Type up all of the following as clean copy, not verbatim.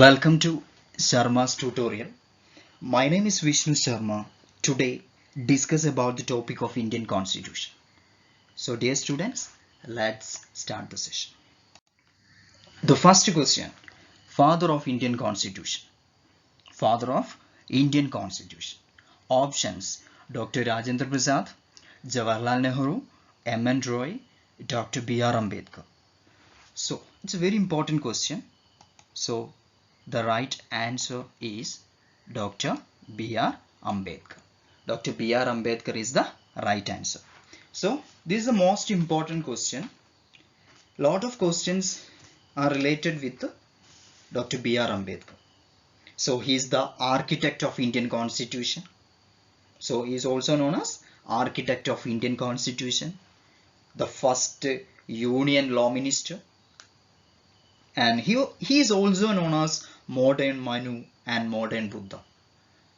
Welcome to Sharma's tutorial. My name is Vishnu Sharma. Today discuss about the topic of Indian Constitution. So dear students, let's start the session. The first question, Father of Indian Constitution. Father of Indian Constitution. Options, Dr. Rajendra Prasad, Jawaharlal Nehru, M.N. Roy, Dr. B.R. Ambedkar. So it's a very important question. So the right answer is Dr. B.R. Ambedkar. Dr. B.R. Ambedkar is the right answer. So this is the most important question. Lot of questions are related with Dr. B.R. Ambedkar. So he is the architect of Indian Constitution. So he is also known as architect of Indian Constitution, the first Union Law Minister, and he is also known as modern Manu and modern Buddha.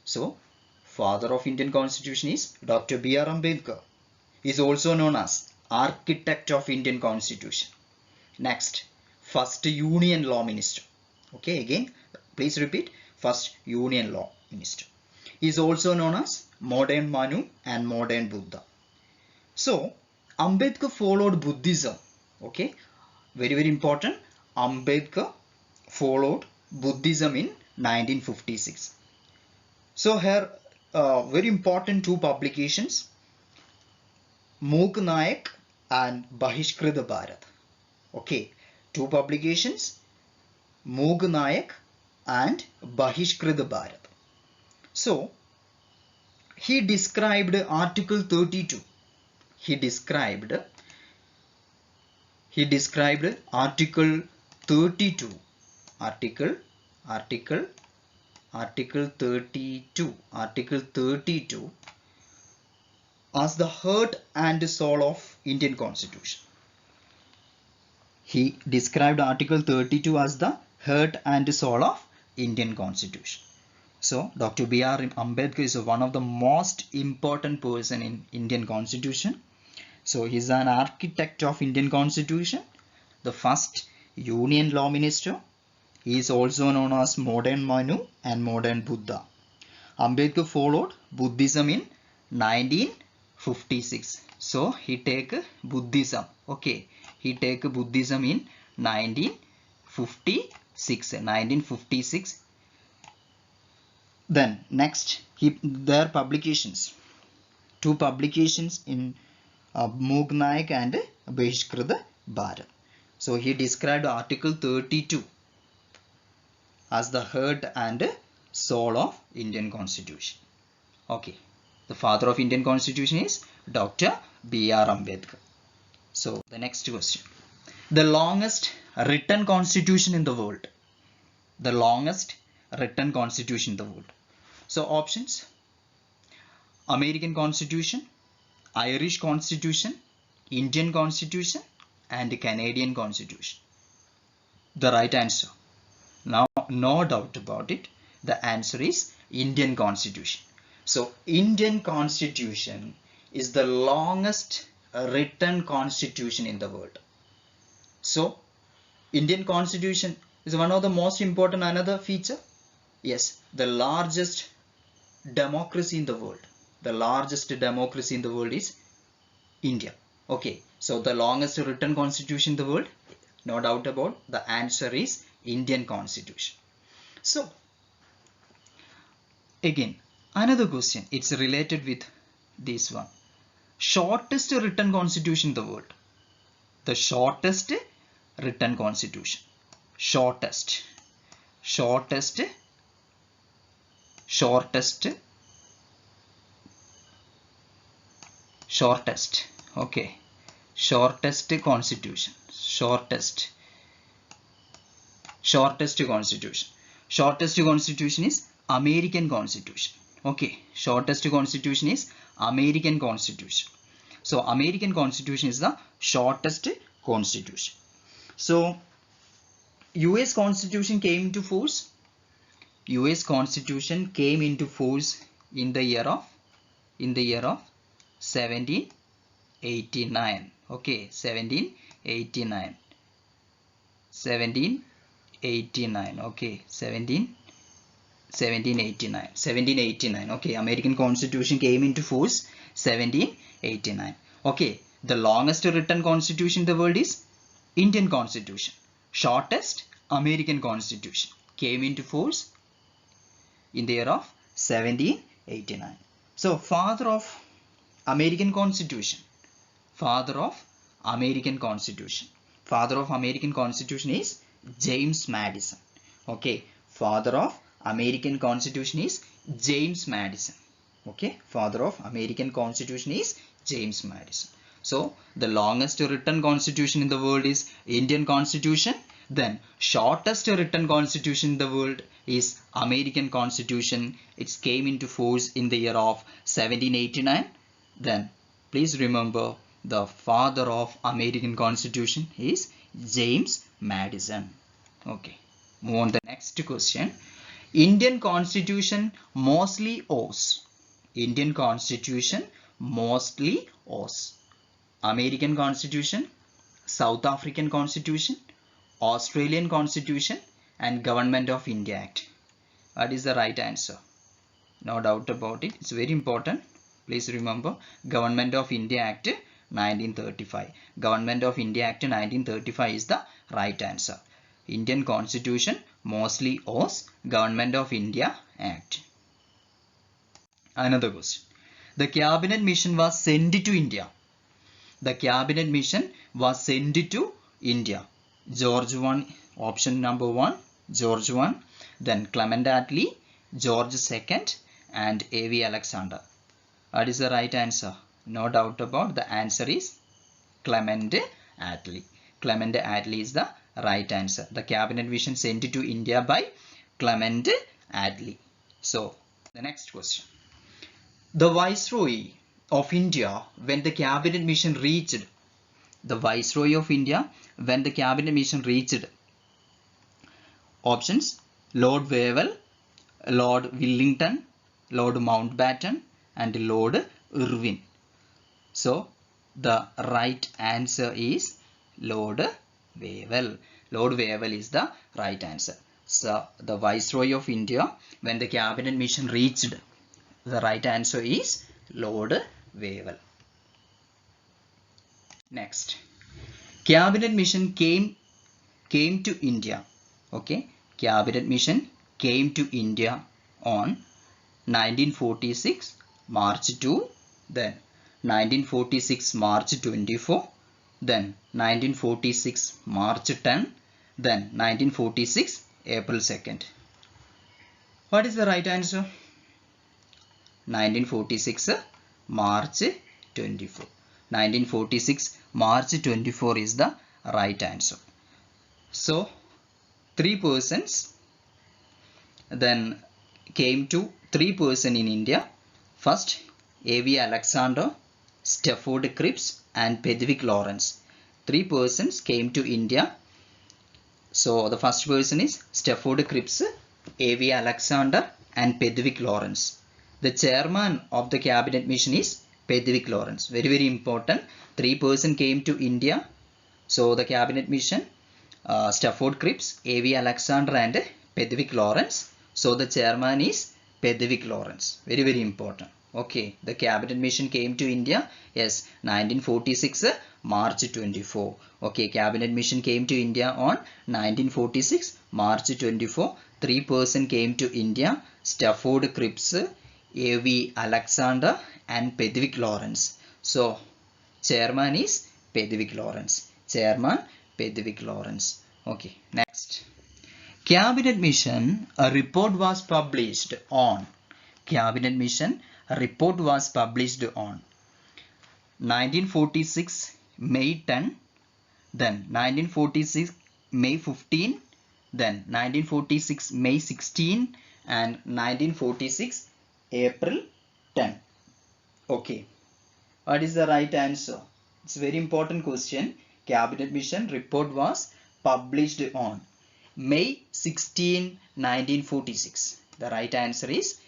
So father of Indian Constitution is Dr. B.R. Ambedkar. He is also known as architect of Indian Constitution. Next, first Union Law Minister. Okay, again please repeat, first Union Law Minister. He is also known as modern Manu and modern Buddha. So Ambedkar followed Buddhism. Okay, very important. Ambedkar followed Buddhism in 1956. So here very important two publications, Mook Nayak and Bahishkrita Bharat. Okay, two publications, Mook Nayak and Bahishkrita Bharat. So he described Article 32. He described Article 32. Article 32 as the heart and soul of Indian Constitution. He described Article 32 as the heart and soul of Indian Constitution. So Dr. B.R. Ambedkar is one of the most important person in Indian Constitution. So he is an architect of Indian Constitution, the first Union Law Minister. He is also known as modern Manu and modern Buddha. Ambedkar followed Buddhism in 1956. So he take Buddhism. Okay, he take Buddhism in 1956. Then next, their publications. Two publications in Mook Nayak and Bahishkrita Bharat. So he described Article 32 as the heart and soul of Indian Constitution. Okay, the father of Indian Constitution is Dr. B.R. Ambedkar. So the next question, the longest written constitution in the world. The longest written constitution in the world. So options, American Constitution, Irish Constitution, Indian Constitution and Canadian Constitution. The right answer, now no doubt about it, the answer is Indian Constitution. So Indian Constitution is the longest written constitution in the world. So Indian Constitution is one of the most important. Another feature, yes, the largest democracy in the world. The largest democracy in the world is India. Okay, so the longest written constitution in the world, no doubt about, the answer is Indian Constitution. So again another question, it's related with this one, shortest written constitution in the world. The shortest written constitution, shortest, okay, shortest constitution, shortest constitution is American Constitution. Okay, shortest constitution is American Constitution. So American Constitution is the shortest constitution. So US Constitution came into force. US Constitution came into force in the year of 1789. Okay, 1789. 1789. Okay, 1789. Okay, American Constitution came into force 1789. Okay, the longest written constitution in the world is Indian Constitution. Shortest American Constitution came into force in the year of 1789. So, father of American Constitution. Father of American Constitution. Father of American Constitution is James Madison. Okay, father of American Constitution is James Madison. Okay, father of American Constitution is James Madison. So, the longest written constitution in the world is Indian Constitution. Then, shortest written constitution in the world is American Constitution. It came into force in the year of 1789. Then, please remember, the father of American Constitution is James Madison. Okay, move on to the next question. Indian Constitution mostly owes. Indian Constitution mostly owes. American Constitution, South African Constitution, Australian Constitution, and Government of India Act. What is the right answer? No doubt about it. It's very important. Please remember, Government of India Act 1935. Government of India Act 1935 is the right answer. Indian Constitution mostly owes Government of India Act. Another question. The Cabinet Mission was sent to India. The Cabinet Mission was sent to India. George 1, option number 1, George 1, then Clement Attlee, George 2nd, and A.V. Alexander. What is the right answer? No doubt about the answer is Clement Attlee. Clement Attlee is the right answer. The Cabinet Mission sent to India by Clement Attlee. So, the next question. The Viceroy of India when the Cabinet Mission reached. The Viceroy of India when the Cabinet Mission reached. Options: Lord Wavell, Lord Wellington, Lord Mountbatten, and Lord Irwin. So, the right answer is Lord Wavell. Lord Wavell is the right answer. So, the Viceroy of India when the Cabinet Mission reached. The right answer is Lord Wavell. Next, Cabinet Mission came to India. Okay, Cabinet Mission came to India on 1946 March 2, then 1946 March 24, then 1946 March 10, then 1946 April 2nd. What is the right answer? 1946 March 24. 1946 March 24 is the right answer. So, 3 persons then came to 3 persons in India. First, A.V. Alexander, Stafford Cripps, and Pedwick Lawrence. 3 persons came to India. So, the first person is Stafford Cripps, A.V. Alexander, and Pedwick Lawrence. The chairman of the Cabinet Mission is Pedwick Lawrence. Very, very important. 3 persons came to India. So, the Cabinet Mission, Stafford Cripps, A.V. Alexander, and Pedwick Lawrence. So, the chairman is Pedwick Lawrence. Very, very important. Okay, the Cabinet Mission came to India. Yes, 1946 March 24. Okay, Cabinet Mission came to India on 1946 March 24. 3 persons came to India. Stafford Cripps, A.V. Alexander, and Pedwick Lawrence. So, chairman is Pedwick Lawrence. Chairman Pedwick Lawrence. Okay, next. Cabinet Mission, a report was published on. Cabinet Mission, a report was published on 1946 May 10, then 1946 May 15, then 1946 May 16, and 1946 April 10. Okay, what is the right answer? It's a very important question. Cabinet Mission report was published on May 16, 1946. The right answer is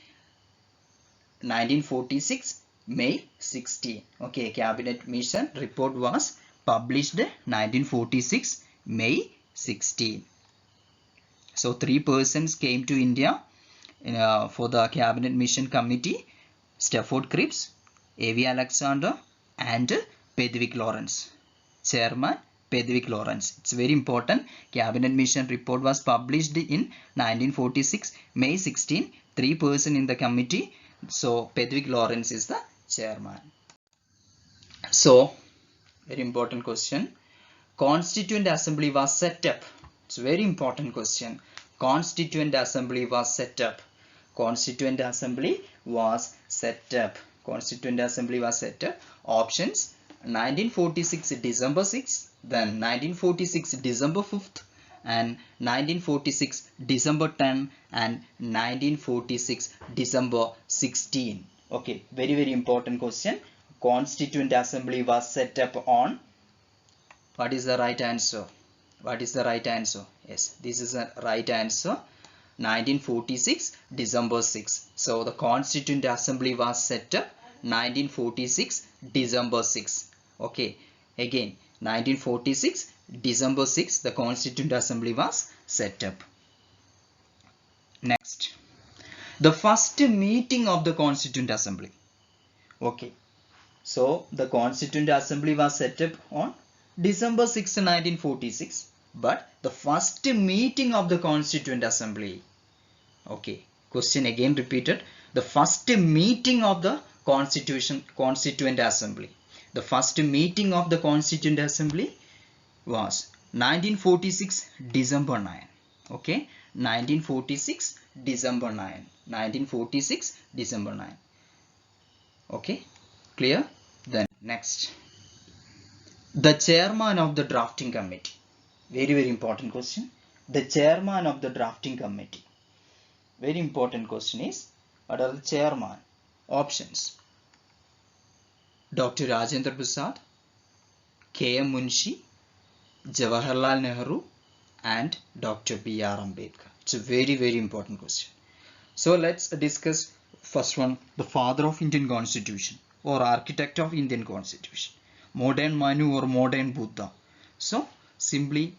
1946 May 16. Okay, Cabinet Mission report was published 1946 May 16. So 3 persons came to India for the Cabinet Mission Committee: Stafford Cripps, A.V. Alexander, and Pedwick Lawrence. Chairman Pedwick Lawrence. It's very important. Cabinet Mission report was published in 1946, May 16. 3 persons in the committee. So Pedwick Lawrence is the chairman. So very important question. Constituent Assembly was set up. It's a very important question. Constituent Assembly was set up. Constituent Assembly was set up. Constituent Assembly was set up. Options: 1946 December 6th, then 1946 December 5th, and 1946 December 10, and 1946 December 16. Okay, very important question. Constituent Assembly was set up on. What is the right answer? What is the right answer? Yes, this is the right answer. 1946 December 6. So the Constituent Assembly was set up 1946 December 6. Okay, again 1946 December 6 the Constituent Assembly was set up. Next, the first meeting of the Constituent Assembly. Okay, so the Constituent Assembly was set up on December 6, 1946, but the first meeting of the Constituent Assembly. Okay, question again repeated. The first meeting of the Constituent Assembly. The first meeting of the Constituent Assembly was 1946 December 9. Okay, 1946 December 9. 1946 December 9. Okay, clear? Then next, the chairman of the drafting committee. Very important question. The chairman of the drafting committee. Very important question is, what are the chairman? Options: Dr. Rajendra Prasad, K.M. Munshi, Jawaharlal Nehru, and Dr. B.R. Ambedkar. It's a very important question. So let's discuss first one, the father of Indian Constitution or architect of Indian Constitution. Modern Manu or modern Buddha. So simply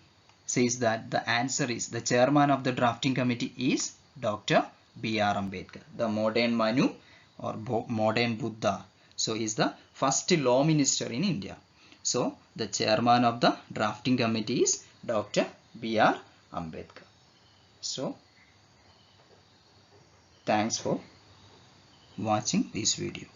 says that the answer is, the chairman of the drafting committee is Dr. B.R. Ambedkar. The modern Manu or modern Buddha. So he is the first law minister in India. So the chairman of the drafting committee is Dr. B.R. Ambedkar. So thanks for watching this video.